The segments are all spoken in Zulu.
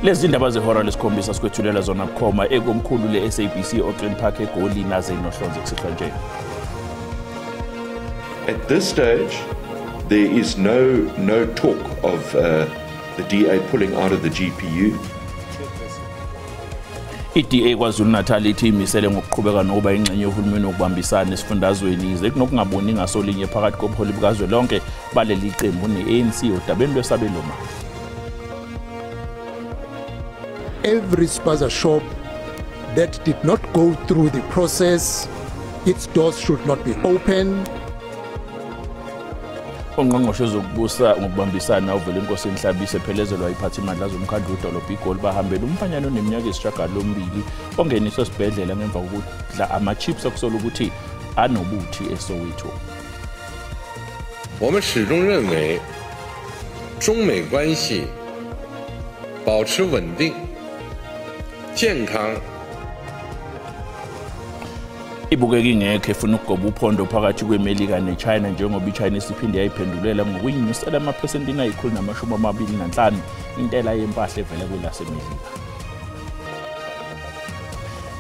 Lezi ndaba zehora lesikhombisa sikwethulela zona bukhoma ekomkhulu le-SABC Auckland Park eGoli naze nohlonze kusithwa nje. At this stage, there is no talk of the DA pulling out of the GPU. I-DA KwaZulu-Natal ithi imisele ngokuqhubeka nokuba ingxenye yohulumeni wokubambisana esifundazweni ize kunokungaboni ngasolinye phakathi kobuholi bukazwelonke baleli qembu ne-ANC odabeni lwesabelomali. Every spaza shop that did not go through the process, its doors should not be open. Ongqongqoshe zokubusa ngokubambisana uvela inkosi Nhlabise ephelezelwa iphathimandla zomkhandlu udolobha iGoli bahambela umphanyano oneminyaka esishiyagalombili ongeniswa esibhedlela ngemva kokudla ama-chips okusola ukuthi anobuthi eSoweto. 我们始终认为中美关系保持稳定、健康。 Ibukeka ingekho efuna ukugoba uphondo phakathi kweMelika neChina njengoba iChina isiphinde yayiphendulela ngokuyinyusela amaphesenti ayi-125 intela yempahla evela kwelaseMelika.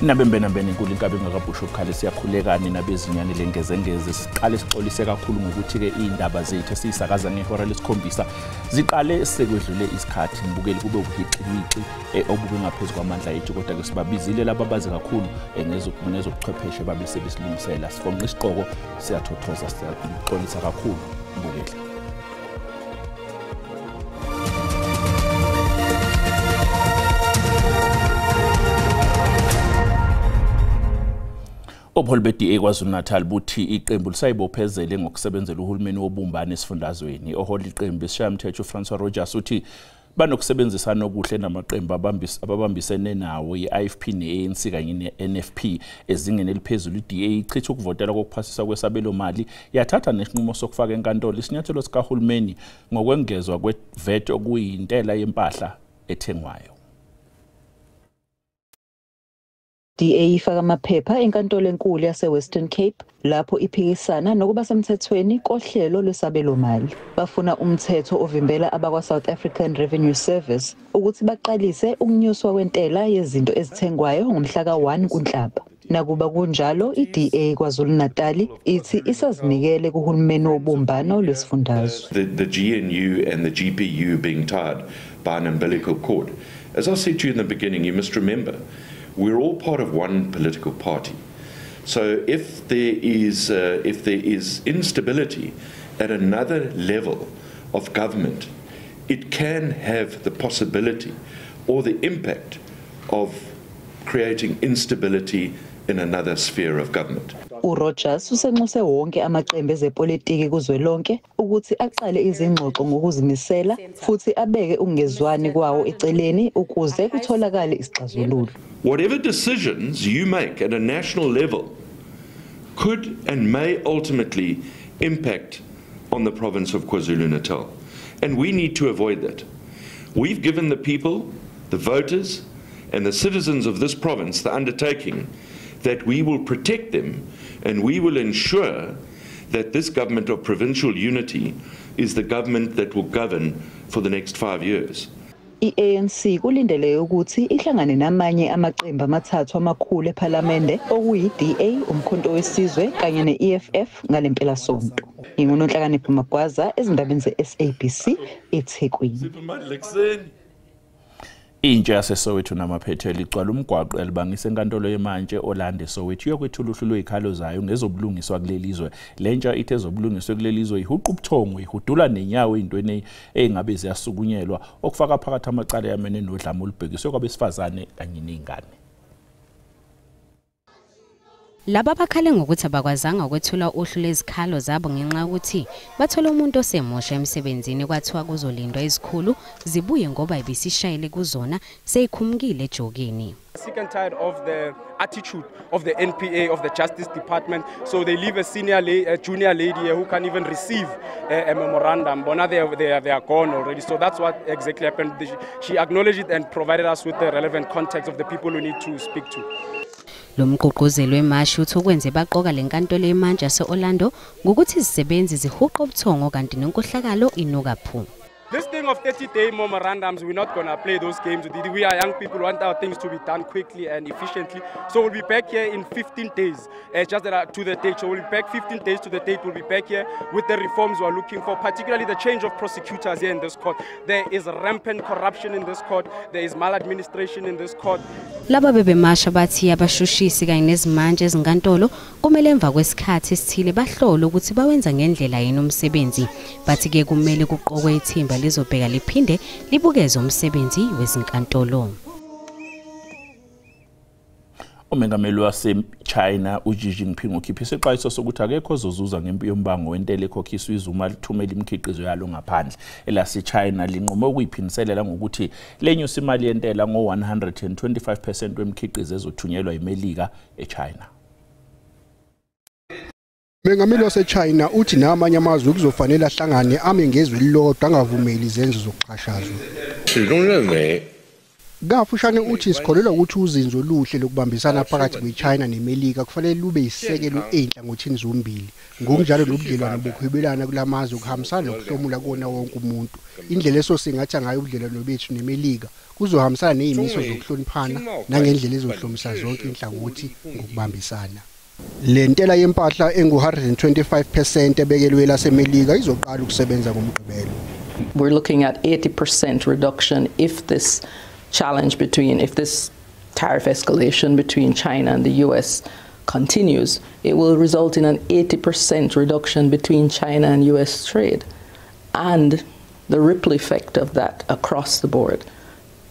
Nabembena inkulu inkabi ngakabhusho obukhali siyakhulekani nabezinyane lengezengeze siqale sixolise kakhulu ngokuthi ke indaba zethu esisakaza ngehora lesikhombisa ziqale sekwedlule isikhathi ngibukeli kube ubuhixihixi obube ngaphezulu kwamandla ethu kodwa ke sibabizile laba bazi kakhulu ngezobuchwepheshe babe sebesilungisela sifonqa isiqoko siyathothoza siyaxolisa kakhulu ngibukeli. Obuholi be-DA KwaZulu-Natal buthi iqembu lisayibophezele ngokusebenzela uhulumeni wobumbano esifundazweni. Oholi iqembu isishayamthetho uFrancois Rogers uthi banokusebenzisana okuhle namaqembu ababambisene nawo i-IFP ne-ANC kanye ne-NFP ezingeni eliphezulu. I-DA ichitha ukuvotela kokuphasisa kwesabelomali yathatha nesinqumo sokufaka enkantolo isinyathelo sikahulumeni ngokwengezwa kwe-VAT okuyintela yempahla ethengwayo. DA ifaka amaphepha enkantolo enkulu yase-Western Cape lapho iphikisana nokuba semthethweni kohlelo lwesabelomali. Bafuna umthetho ovimbela abakwa-South African Revenue Service ukuthi baqalise ukunyuswa kwentela yezinto ezithengwayo ngomhla ka-1 kuNhlaba. Nakuba kunjalo, i-DA KwaZulu-Natal ithi isazinikele kuhulumeni wobumbano lwesifundazwe. The GNU and the GPU being tied by an umbilical cord. As I said to you in the beginning, you must remember, we're all part of one political party. So if there is instability at another level of government, it can have the possibility or the impact of creating instability in another sphere of government. uRogers usenxuse wonke amaqembu ezepolitiki kuzwelonke ukuthi aqale izingxoxo ngokuzimisela futhi abeke ukungezwani kwawo eceleni ukuze kutholakale isixazululo. Whatever decisions you make at a national level could and may ultimately impact on the province of KwaZulu-Natal, and we need to avoid that. We've given the people, the voters, and the citizens of this province the undertaking that we will protect them and we will ensure that this government of provincial unity is the government that will govern for the next 5 years. I-ANC kulindele ukuthi ihlangane namanye amaqembu amathathu amakhulu ePhalamende okuyi-DA, umkhonto wesizwe kanye ne-EFF ngalempela sonto. NginguNonhlakanipho Magwaza ezindabeni ze-SABC eThekwini. Intsha yaseSoweto namaphethelo igcwala umgwaqo elibangisa enkantolo yemanje Orlando Soweto yokwethula uhlu lwezikhalo zayo ngezobulungiswa kulelizwe. Lentsha ithe ezobulungiswa kulelizwe ihuqa ubuthongo ihudula nenyawo ezintweni engabe ziyasukunyelwa okufaka phakathi amacala yamene nodlame olubhekiswe kwabesifazane kanye nezingane. Laba bakhale ngokuthi abakwazanga ukwethula uhlu lezikhalo zabo ngenxa ukuthi bathola umuntu osemusha emsebenzini kwathiwa kuzolindwa izikhulu zibuye ngoba ibisishayile kuzona seyikhumukile ejokeni. Sick and tired of the attitude of the NPA, of the Justice Department. So they leave a junior lady who can't even receive a memorandum. But now they are gone already. So that's what exactly happened. She acknowledged it and provided us with the relevant context of the people we need to speak to. Lo mgqugquzeli wemashi uthi okwenze baqoka lenkantolo yemanje yase-Orlando ngokuthi izisebenzi zihuqa ubuthongo kanti nenkohlakalo inuka phu. This thing of 30-day memorandums, we're not going to play those games. We are young people, want our things to be done quickly and efficiently. So we'll be back here in 15 days, just to the date. So we'll be back 15 days to the date. We'll be back here with the reforms we're looking for, particularly the change of prosecutors here in this court. There is rampant corruption in this court. There is maladministration in this court. Laba bebemasha bathi abashushisi kanye nezimanje ezinkantolo kumele emva kwesikhathi esithile bahlole ukuthi bawenza ngendlela yini umsebenzi. Bathi ke kumele kuqokwe ithimba lizobheka liphinde libukeze umsebenzi wezinkantolo. Umengameli wase-China uXi Jinping ukhiphe isixwayiso sokuthi akekho ozozuza ngempi yombango wentela ekhokhiswa izuma lithumela imikhiqizo yalo ngaphandle. Elase-China linqume ukuyiphiniselela ngokuthi lenyusa imali yentela ngo-125% wemikhiqizo ezothunyelwa imelika eChina. Umengameli wase-China uthi namanye amazwe kuzofanele ahlangane ame ngezwe elilodwa angavumeli izenzo zokuxhashazwa. Kafushane uthi sikholelwa ukuthi uzinzo oluhle lokubambisana phakathi kweChina neMelika kufanele lube isekelo enhlangothini zombili. Ngokunjalo nobudlelwano bokuhwebelana kulamazwe kuhambisana nokuhlomula kona wonke umuntu. Indlela esosingatha ngayo ubudlelwano bethu neMelika kuzohambisana nezimiso zokuhloniphana nangendlela ezohlomisa zonke inhlangothi ngokubambisana. Le ntela yempahla engu-125% ebekelwe laseMelika izoqala ukusebenza ngomgqibelo. We're looking at 80% reduction if this tariff escalation between China and the US continues. It will result in an 80% reduction between China and US trade. And the ripple effect of that across the board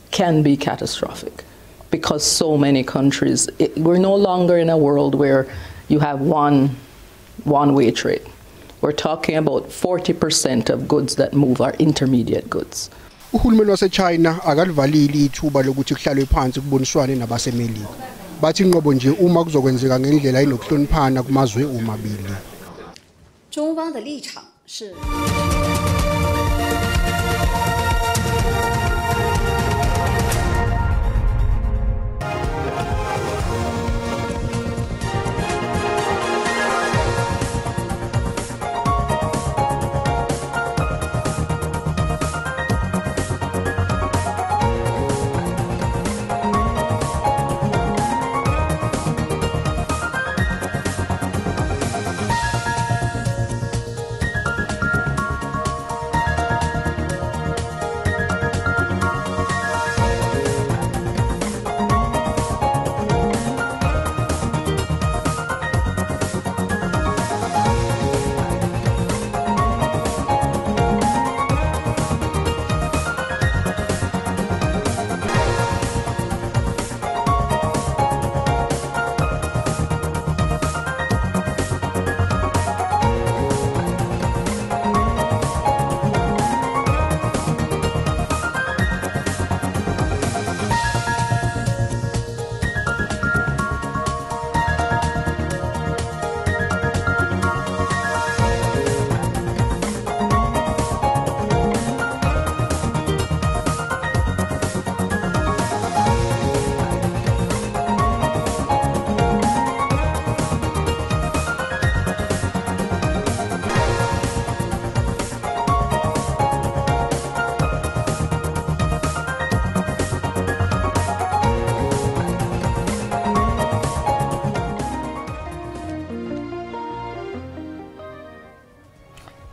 can be catastrophic because so many countries, we're no longer in a world where you have one-way trade. We're talking about 40% of goods that move are intermediate goods. Uhulumeni wase-China akalivalili ithuba lokuthi kuhlalwe phansi kuboniswane nabaseMelika. Bathi inqobo nje uma kuzokwenzeka ngendlela enokuhloniphana kumazwe omabili. 中方的立场是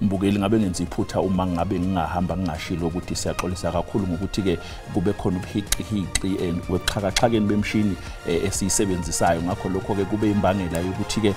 Mbukeli ngabe ngenza iphutha uma ngabe ngingahamba ngingashilo ukuthi siyaxolisa kakhulu ngokuthi ke kube khona ubuhiqi weqhakaxhakeni bemshini esiyisebenzisayo ngakho lokho ke kube imbangela yokuthi ke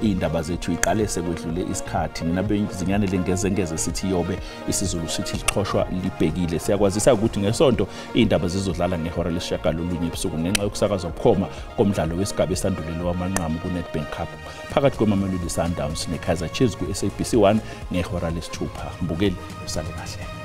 indaba zethu iqale sekwedlule isikhathi nina bezinyane lengezengeze sithi yobe isiZulu sithi liqhoshwa libhekile siyakwazisa ukuthi ngesonto indaba zizodlala ngehora lesishagalolunye ebusuku ngenxa yokusakazwa bukhoma komdlalo wesigaba esandulelo wamanqamu kuNedbank Cup phakathi kweMamelodi Sundowns neKaizer Chiefs ku SABC 1 ngehora lesithupha. Mbukeli usale kahle.